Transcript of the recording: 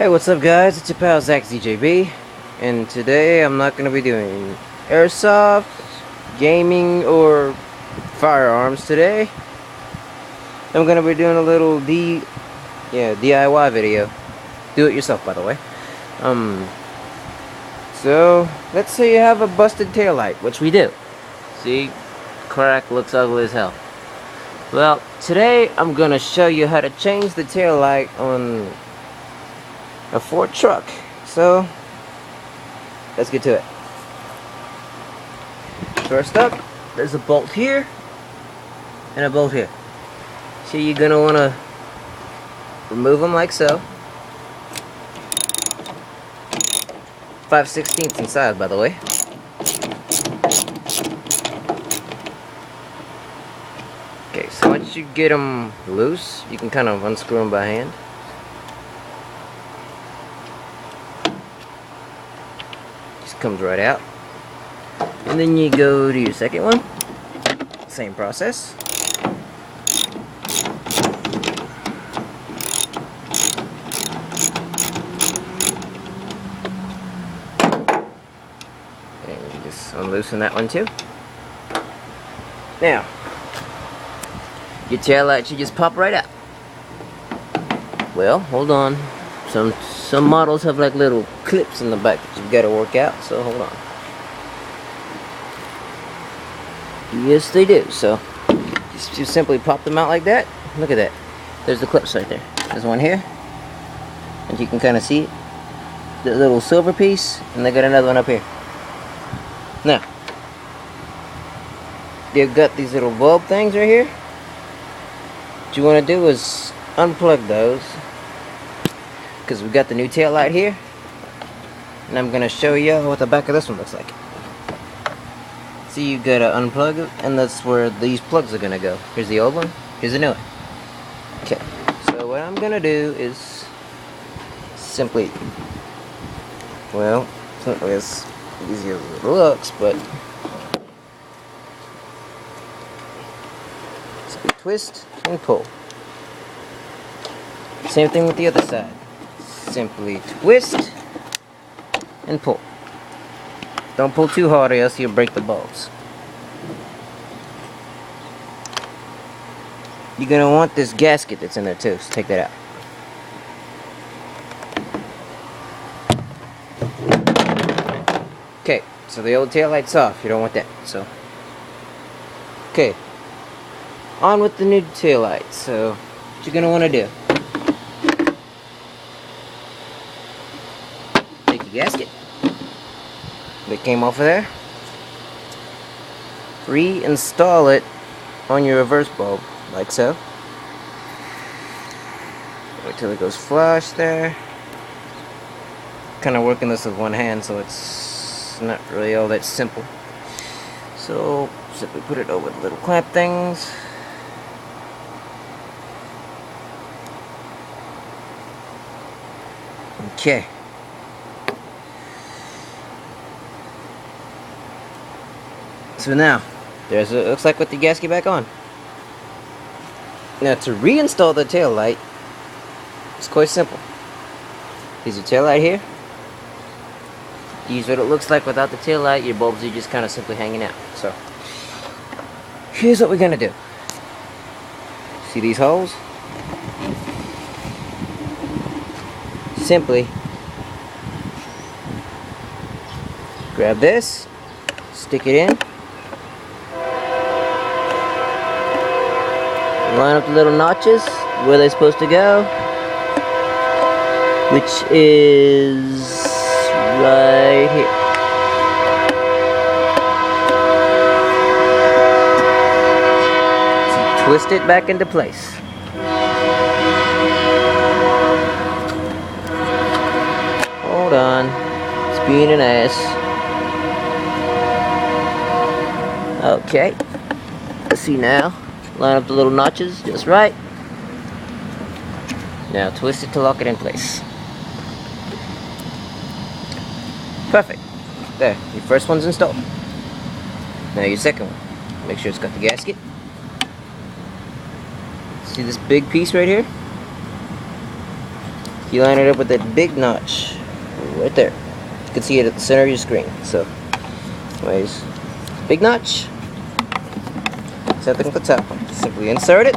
Hey, what's up guys? It's your pal Zach ZJB, and today I'm not going to be doing airsoft, gaming, or firearms today. I'm going to be doing a little DIY video. Do it yourself, by the way. So, let's say you have a busted taillight, which we do. See? Crack looks ugly as hell. Well, today I'm going to show you how to change the taillight on a Ford truck. So let's get to it. First up, there's a bolt here and a bolt here. So you're gonna want to remove them like so. 5/16 in size, by the way. Okay, so once you get them loose, you can kind of unscrew them by hand. Comes right out, and then you go to your second one. Same process. And you just unloosen that one too. Now your tail light should just pop right out. Well, hold on. Some models have like little clips in the back that you've got to work out, so hold on. Yes, they do. So just simply pop them out like that. Look at that. There's the clips right there. There's one here, and you can kind of see it. The little silver piece, and they got another one up here. Now, they've got these little bulb things right here. What you want to do is unplug those, because we've got the new tail light here, and I'm going to show you what the back of this one looks like. See, you got to unplug it, and that's where these plugs are going to go. Here's the old one, here's the new one. Okay, so what I'm going to do is simply, well, it's not as easy as it looks, but simply twist and pull. Same thing with the other side. Simply twist and pull. Don't pull too hard or else you'll break the bulbs. You're going to want this gasket that's in there too, so take that out. Okay, so the old tail light's off. You don't want that. So, okay, on with the new tail light. So what you're going to want to do, gasket that came off of there, reinstall it on your reverse bulb like so. Wait till it goes flush there. Kind of working this with one hand, so it's not really all that simple. So simply put it over the little clamp things. Okay. So now, there's it looks like with the gasket back on. Now to reinstall the tail light, it's quite simple. There's your tail light here. Here's what it looks like without the tail light. Your bulbs are just kind of simply hanging out. So here's what we're gonna do. See these holes? Simply grab this, stick it in. Line up the little notches where they're supposed to go, which is right here. So twist it back into place. Hold on, it's being an ass. Okay, let's see now. Line up the little notches just right. Now twist it to lock it in place. Perfect. There, your first one's installed. Now your second one. Make sure it's got the gasket. See this big piece right here? you line it up with that big notch right there. You can see it at the center of your screen. So, anyways, big notch. Set it at the top. Simply insert it.